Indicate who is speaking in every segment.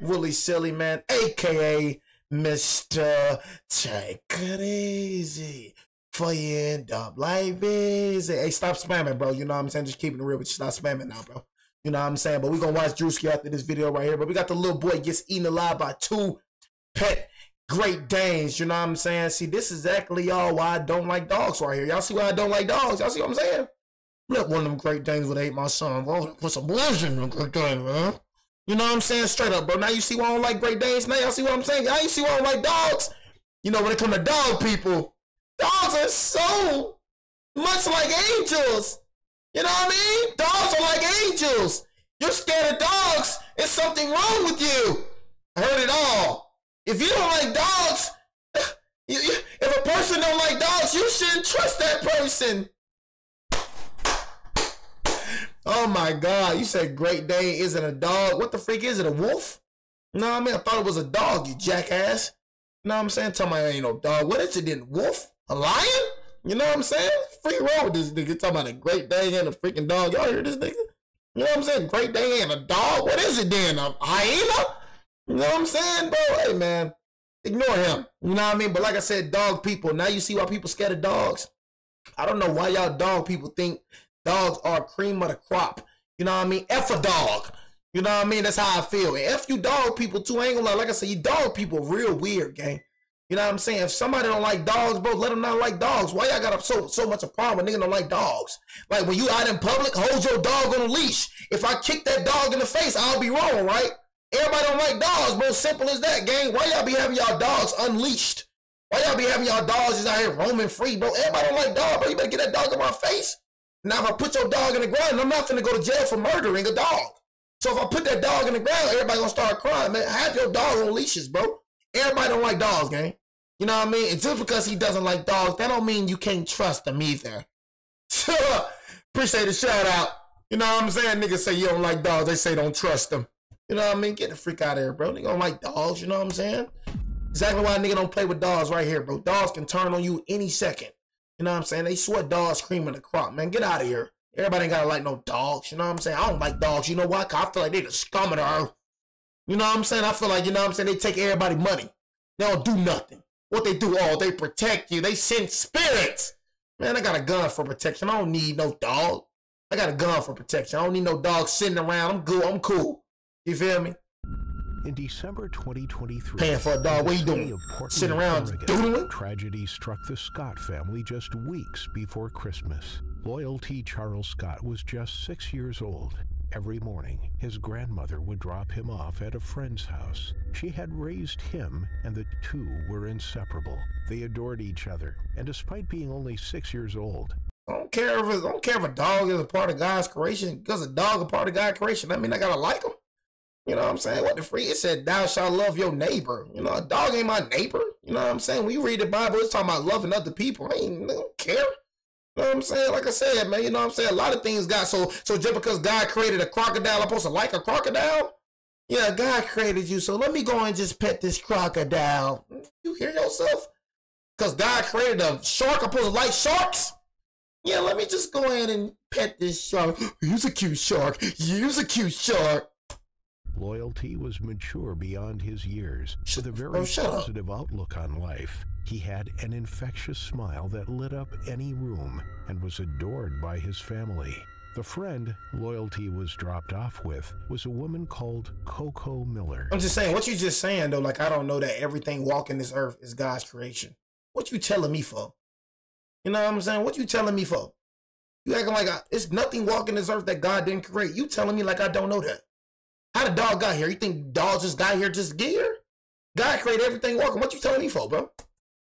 Speaker 1: Really silly, man, aka Mr. Take It Easy for you end up like busy. Hey, stop spamming, bro. You know what I'm saying? Just keeping it real, but stop spamming now, bro. You know what I'm saying? But we gonna watch Drewski after this video right here. But we got the little boy gets eaten alive by 2 pet Great Danes. You know what I'm saying? See, this is exactly y'all why I don't like dogs right here. Y'all see why I don't like dogs? Y'all see what I'm saying? Look, one of them Great Danes would ate my son, bro. Put some blood in them Great Danes, man. You know what I'm saying? Straight up, bro. Now you see why I don't like Great Danes? Now y'all see what I'm saying? Now you see why I don't like dogs? You know, when it comes to dog people, dogs are so much like angels. You know what I mean? Dogs are like angels. You're scared of dogs. It's something wrong with you. I heard it all. If you don't like dogs, if a person don't like dogs, you shouldn't trust that person. Oh my God, you said Great Dane isn't a dog. What the freak is it, a wolf? You know what I mean? I thought it was a dog, you jackass. You know what I'm saying? Tell me I ain't no dog. What is it then? Wolf? A lion? You know what I'm saying? Freak wrong with this nigga. Talking about a Great Dane and a freaking dog. Y'all hear this nigga? You know what I'm saying? Great Dane and a dog? What is it then? A hyena? You know what I'm saying, bro? Hey, man, ignore him. You know what I mean? But like I said, dog people. Now you see why people scared of dogs? I don't know why y'all dog people think dogs are cream of the crop. You know what I mean? F a dog. You know what I mean? That's how I feel. And F you dog people too. I ain't gonna lie. Like I said, you dog people real weird, gang. You know what I'm saying? If somebody don't like dogs, bro, let them not like dogs. Why y'all got so much a problem with nigga don't like dogs? Like when you out in public, hold your dog on a leash. If I kick that dog in the face, I'll be wrong, right? Everybody don't like dogs, bro. Simple as that, gang. Why y'all be having y'all dogs unleashed? Why y'all be having y'all dogs just out here roaming free, bro? Everybody don't like dogs, bro. You better get that dog in my face. Now, if I put your dog in the ground, I'm not finna go to jail for murdering a dog. So if I put that dog in the ground, everybody gonna start crying, man. Have your dog on leashes, bro. Everybody don't like dogs, gang. You know what I mean? And just because he doesn't like dogs, that don't mean you can't trust him either. Appreciate the shout out. You know what I'm saying? Niggas say you don't like dogs. They say don't trust them. You know what I mean? Get the freak out of here, bro. Nigga don't like dogs. You know what I'm saying? Exactly why nigga don't play with dogs right here, bro. Dogs can turn on you any second. You know what I'm saying? They swear dogs cream of the crop, man. Get out of here. Everybody ain't gotta like no dogs. You know what I'm saying? I don't like dogs. You know why? Cause I feel like they the scum of the earth. You know what I'm saying? I feel like, you know what I'm saying? They take everybody money. They don't do nothing. What they do, oh, they protect you. They send spirits. Man, I got a gun for protection. I don't need no dog. I got a gun for protection. I don't need no dog sitting around. I'm good. I'm cool. You feel me?
Speaker 2: In December 2023,
Speaker 1: paying for a dog. What you doing? Sitting around doodling?
Speaker 2: Tragedy struck the Scott family just weeks before Christmas. Loyalty Charles Scott was just 6 years old. Every morning, his grandmother would drop him off at a friend's house. She had raised him, and the two were inseparable. They adored each other, and despite being only 6 years old,
Speaker 1: I don't care if a dog is a part of God's creation. Because a dog is a part of God's creation, that mean I gotta like him. You know what I'm saying? What the freak? It said, thou shalt love your neighbor. You know, a dog ain't my neighbor. You know what I'm saying? When you read the Bible, it's talking about loving other people. I don't care. You know what I'm saying? Like I said, man, you know what I'm saying? A lot of things got so just because God created a crocodile, I'm supposed to like a crocodile? Yeah, God created you, so let me go and just pet this crocodile. You hear yourself? Because God created a shark, I'm supposed to like sharks? Yeah, let me just go ahead and pet this shark. He's a cute shark. He's a cute shark.
Speaker 2: Loyalty was mature beyond his years, with a very positive outlook on life. He had an infectious smile that lit up any room and was adored by his family. The friend Loyalty was dropped off with was a woman called Coco Miller.
Speaker 1: I'm just saying, what you just saying though, like I don't know that everything walking this earth is God's creation. What you telling me for? You know what I'm saying? What you telling me for? You acting like it's nothing walking this earth that God didn't create. You telling me like I don't know that. How the dog got here? You think dogs just got here just to get here? God created everything walking. What you telling me for, bro?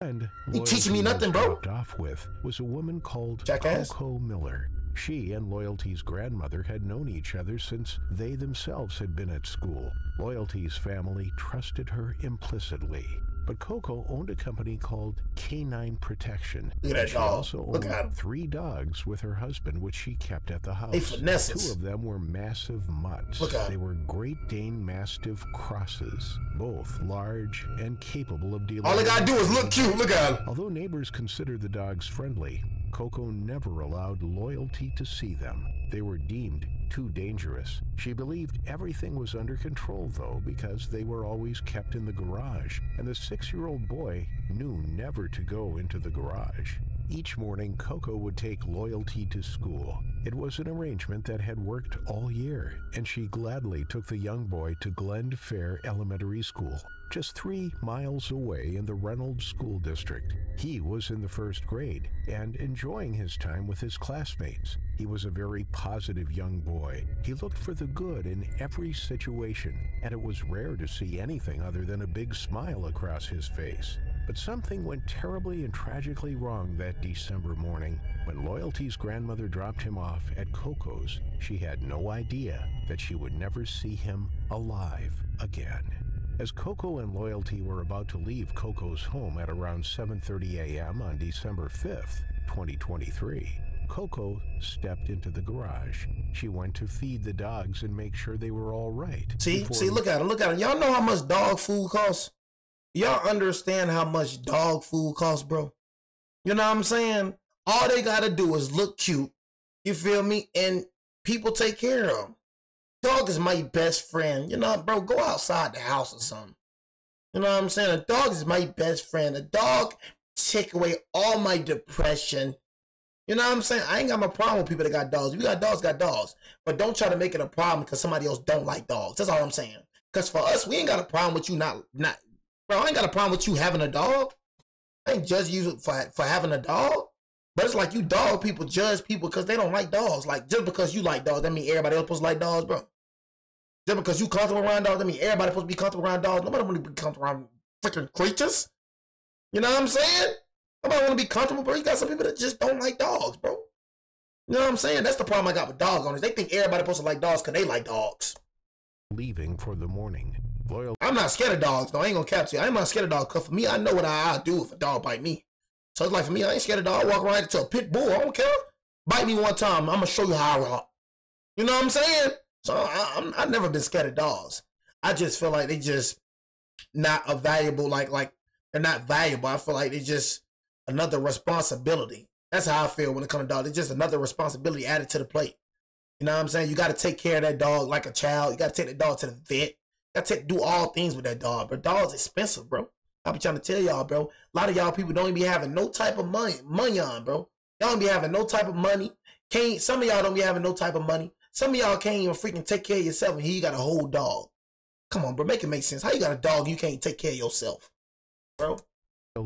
Speaker 2: And
Speaker 1: you teaching me nothing, bro?
Speaker 2: Off with was a woman called
Speaker 1: Jackass?
Speaker 2: Coco Miller. She and Loyalty's grandmother had known each other since they themselves had been at school. Loyalty's family trusted her implicitly. But Coco owned a company called Canine Protection.
Speaker 1: Look at that
Speaker 2: she
Speaker 1: dog.
Speaker 2: also owned 3 dogs with her husband, which she kept at the house.
Speaker 1: Hey, finesses.
Speaker 2: 2 of them were massive mutts. They were Great Dane Mastiff crosses, both large and capable of dealing.
Speaker 1: All they gotta do is look cute. Look at them.
Speaker 2: Although neighbors considered the dogs friendly, Coco never allowed Loyalty to see them. They were deemed too dangerous. She believed everything was under control, though, because they were always kept in the garage, and the 6-year-old boy knew never to go into the garage. Each morning, Coco would take Loyalty to school. It was an arrangement that had worked all year, and she gladly took the young boy to Glen Fair Elementary School, just 3 miles away in the Reynolds School District. He was in the 1st grade and enjoying his time with his classmates. He was a very positive young boy. He looked for the good in every situation, and it was rare to see anything other than a big smile across his face. But something went terribly and tragically wrong that December morning. When Loyalty's grandmother dropped him off at Coco's, she had no idea that she would never see him alive again. As Coco and Loyalty were about to leave Coco's home at around 7:30 a.m. on December 5th, 2023, Coco stepped into the garage. She went to feed the dogs and make sure they were all right.
Speaker 1: See, look at him. Y'all know how much dog food costs? Y'all understand how much dog food costs, bro? You know what I'm saying? All they gotta do is look cute. You feel me? And people take care of them. Dog is my best friend. You know, bro, go outside the house or something. You know what I'm saying? A dog is my best friend. A dog take away all my depression. You know what I'm saying? I ain't got no problem with people that got dogs. If you got dogs. But don't try to make it a problem because somebody else don't like dogs. That's all I'm saying. Because for us, we ain't got a problem with you not. Bro, I ain't got a problem with you having a dog. I ain't judge you for having a dog. But it's like you dog people judge people because they don't like dogs. Like, just because you like dogs, that mean everybody else supposed to like dogs, bro. Just because you comfortable around dogs, that mean everybody supposed to be comfortable around dogs. Nobody want to be comfortable around freaking creatures. You know what I'm saying? Nobody want to be comfortable, bro. You got some people that just don't like dogs, bro. You know what I'm saying? That's the problem I got with dog owners. They think everybody supposed to like dogs because they like dogs.
Speaker 2: Leaving for the morning.
Speaker 1: I'm not scared of dogs, though. I ain't gonna cap to you. I'm not scared of dogs, because for me, I know what I do if a dog bite me. So it's like, for me, I ain't scared of dog. I walk around to a pit bull. I don't care. Bite me one time, I'm gonna show you how I rock. You know what I'm saying? So I've never been scared of dogs. I just feel like they just not a valuable, like they're not valuable. I feel like they just another responsibility. That's how I feel when it comes to dogs. It's just another responsibility added to the plate. You know what I'm saying? You got to take care of that dog like a child. You got to take that dog to the vet. You got to do all things with that dog. But dogs expensive, bro. I be trying to tell y'all, bro. A lot of y'all people don't even be having no type of money on, bro. Y'all don't be having no type of money. Some of y'all don't be having no type of money. Some of y'all can't even freaking take care of yourself, and here you got a whole dog. Come on, bro. Make it make sense. How you got a dog and you can't take care of yourself, bro?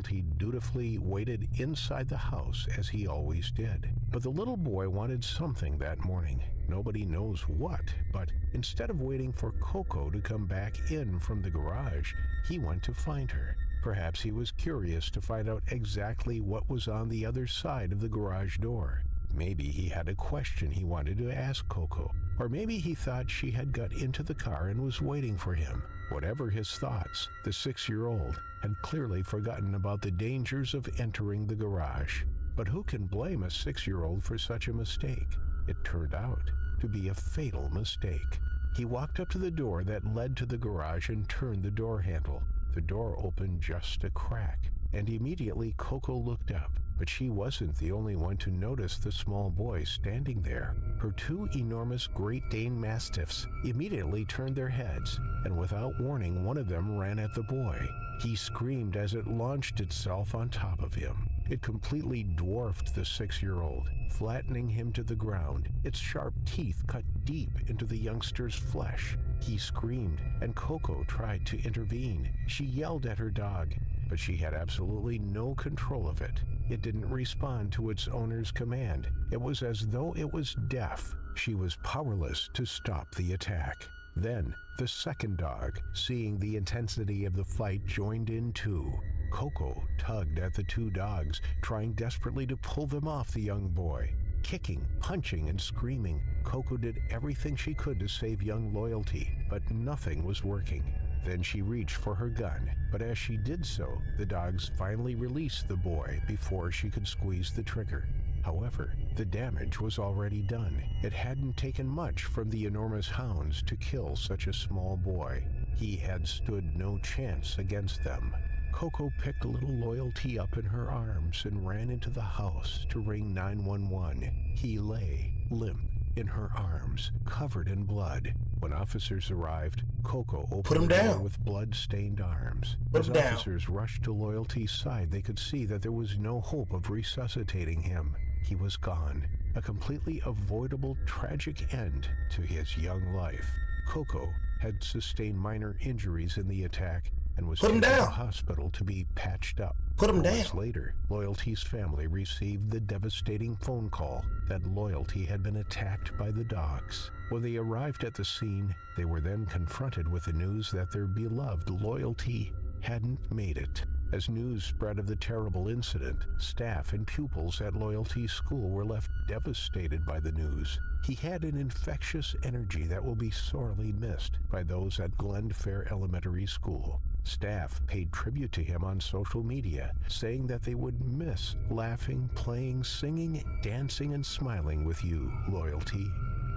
Speaker 2: He dutifully waited inside the house as he always did. But the little boy wanted something that morning. Nobody knows what, but instead of waiting for Coco to come back in from the garage, he went to find her. Perhaps he was curious to find out exactly what was on the other side of the garage door. Maybe he had a question he wanted to ask Coco, or maybe he thought she had got into the car and was waiting for him. Whatever his thoughts, the 6-year-old had clearly forgotten about the dangers of entering the garage. But who can blame a 6-year-old for such a mistake? It turned out to be a fatal mistake. He walked up to the door that led to the garage and turned the door handle. The door opened just a crack, and immediately Coco looked up. But she wasn't the only one to notice the small boy standing there. Her 2 enormous Great Dane Mastiffs immediately turned their heads, and without warning, one of them ran at the boy. He screamed as it launched itself on top of him. It completely dwarfed the 6-year-old, flattening him to the ground. Its sharp teeth cut deep into the youngster's flesh. He screamed, and Coco tried to intervene. She yelled at her dog, but she had absolutely no control of it. It didn't respond to its owner's command. It was as though it was deaf. She was powerless to stop the attack. Then, the second dog, seeing the intensity of the fight, joined in too. Coco tugged at the 2 dogs, trying desperately to pull them off the young boy. Kicking, punching, and screaming, Coco did everything she could to save young Loyalty, but nothing was working. Then she reached for her gun, but as she did so, the dogs finally released the boy before she could squeeze the trigger. However, the damage was already done. It hadn't taken much from the enormous hounds to kill such a small boy. He had stood no chance against them. Coco picked little Loyalty up in her arms and ran into the house to ring 911. He lay, limp, in her arms, covered in blood. When officers arrived, Coco opened the door with blood-stained arms. As officers rushed to Loyalty's side, they could see that there was no hope of resuscitating him. He was gone. A completely avoidable, tragic end to his young life. Coco had sustained minor injuries in the attack and was taken to the hospital to be patched up. Months later, Loyalty's family received the devastating phone call that Loyalty had been attacked by the dogs. When they arrived at the scene, they were then confronted with the news that their beloved Loyalty hadn't made it. As news spread of the terrible incident, staff and pupils at Loyalty's school were left devastated by the news. He had an infectious energy that will be sorely missed by those at Glenfair Elementary School. Staff paid tribute to him on social media, saying that they would miss laughing, playing, singing, dancing, and smiling with you, Loyalty.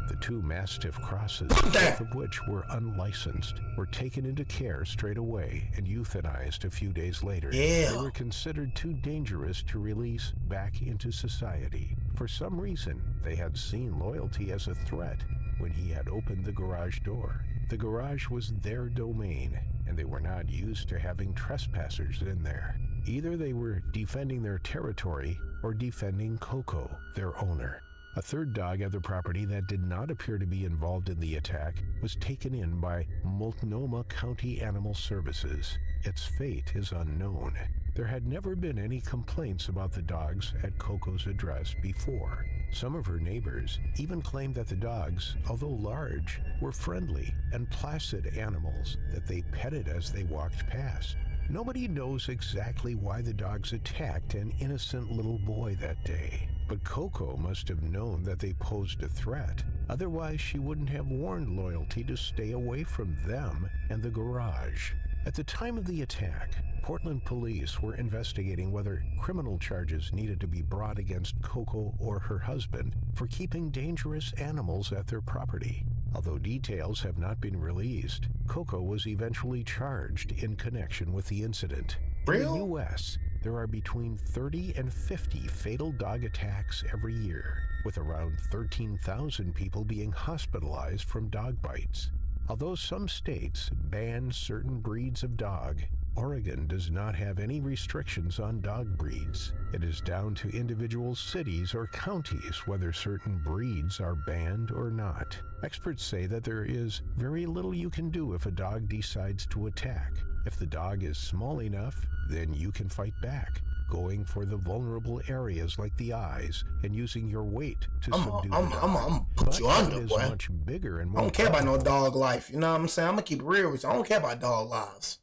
Speaker 2: The two Mastiff crosses, both of which were unlicensed, were taken into care straight away and euthanized a few days later. They were considered too dangerous to release back into society. For some reason, they had seen Loyalty as a threat when he had opened the garage door. The garage was their domain, and they were not used to having trespassers in there. Either they were defending their territory or defending Coco, their owner. A third dog at the property that did not appear to be involved in the attack was taken in by Multnomah County Animal Services. Its fate is unknown. There had never been any complaints about the dogs at Coco's address before. Some of her neighbors even claimed that the dogs, although large, were friendly and placid animals that they petted as they walked past. Nobody knows exactly why the dogs attacked an innocent little boy that day, but Coco must have known that they posed a threat. Otherwise, she wouldn't have warned Loyalty to stay away from them and the garage. At the time of the attack, Portland police were investigating whether criminal charges needed to be brought against Coco or her husband for keeping dangerous animals at their property. Although details have not been released, Coco was eventually charged in connection with the incident. In the U.S., there are between 30 and 50 fatal dog attacks every year, with around 13,000 people being hospitalized from dog bites. Although some states ban certain breeds of dog, Oregon does not have any restrictions on dog breeds. It is down to individual cities or counties whether certain breeds are banned or not. Experts say that there is very little you can do if a dog decides to attack. If the dog is small enough, then you can fight back, going for the vulnerable areas like the eyes and using your weight to subdue the dog.
Speaker 1: I'm gonna put you under, boy.
Speaker 2: Much bigger and more
Speaker 1: I don't care about no dog life. You know what I'm saying? I'm gonna keep it real with you. I don't care about dog lives.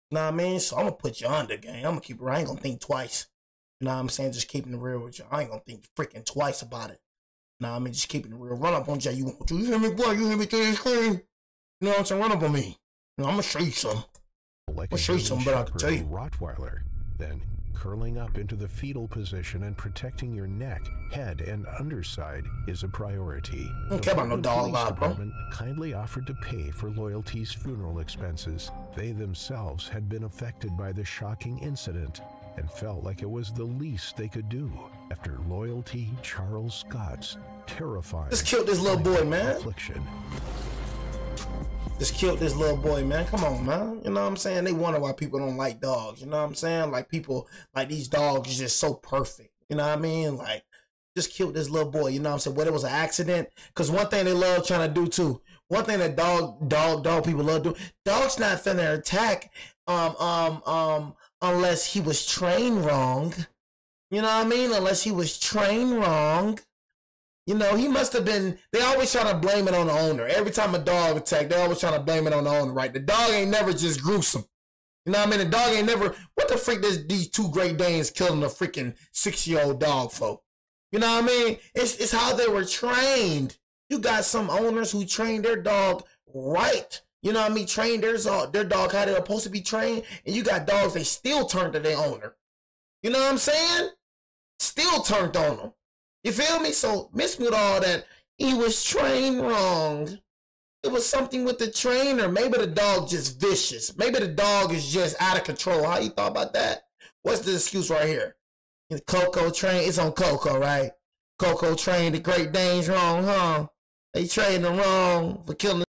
Speaker 1: You know what I mean? So I'm gonna put you under, gang. I'm gonna keep it real. I ain't gonna think twice. You know what I'm saying? Just keeping it real with you. I ain't gonna think freaking twice about it. You know what I mean? Just keeping it real. Run up on Jay. You hear me, boy? You hear me through the screen? You know what I'm saying? Run up on me. You know, I'm gonna show you something.
Speaker 2: Like
Speaker 1: I'm gonna show you something, but I can tell you.
Speaker 2: Rottweiler, then curling up into the fetal position and protecting your neck, head, and underside is a priority.
Speaker 1: I don't care about no dog life, bro.
Speaker 2: Kindly offered to pay for Loyalty's funeral expenses. They themselves had been affected by the shocking incident and felt like it was the least they could do after Loyalty Charles Scott's terrifying
Speaker 1: just killed this little boy, man.
Speaker 2: Affliction.
Speaker 1: Just killed this little boy, man. Come on, man. You know what I'm saying? They wonder why people don't like dogs. You know what I'm saying? Like, people, like, these dogs are just so perfect. You know what I mean? Like, just killed this little boy. You know what I'm saying? Whether it was an accident. Because one thing they love trying to do, too. One thing that dog people love to do. Dog's not finna attack unless he was trained wrong. You know what I mean? Unless he was trained wrong. You know, he must have been, they always try to blame it on the owner. Every time a dog attack, they always try to blame it on the owner, right? The dog ain't never just gruesome. You know what I mean? The dog ain't never, what the freak these two Great Danes killing a freaking 6-year-old dog for? You know what I mean? It's how they were trained. You got some owners who train their dog right. You know what I mean? Train their dog how they're supposed to be trained. And you got dogs, they still turn to their owner. You know what I'm saying? Still turned on them. You feel me? So, miss me with all that. He was trained wrong. It was something with the trainer. Maybe the dog just vicious. Maybe the dog is just out of control. How you thought about that? What's the excuse right here? Coco trained. It's on Coco, right? Coco trained the Great Danes wrong, huh? They trained them wrong for killing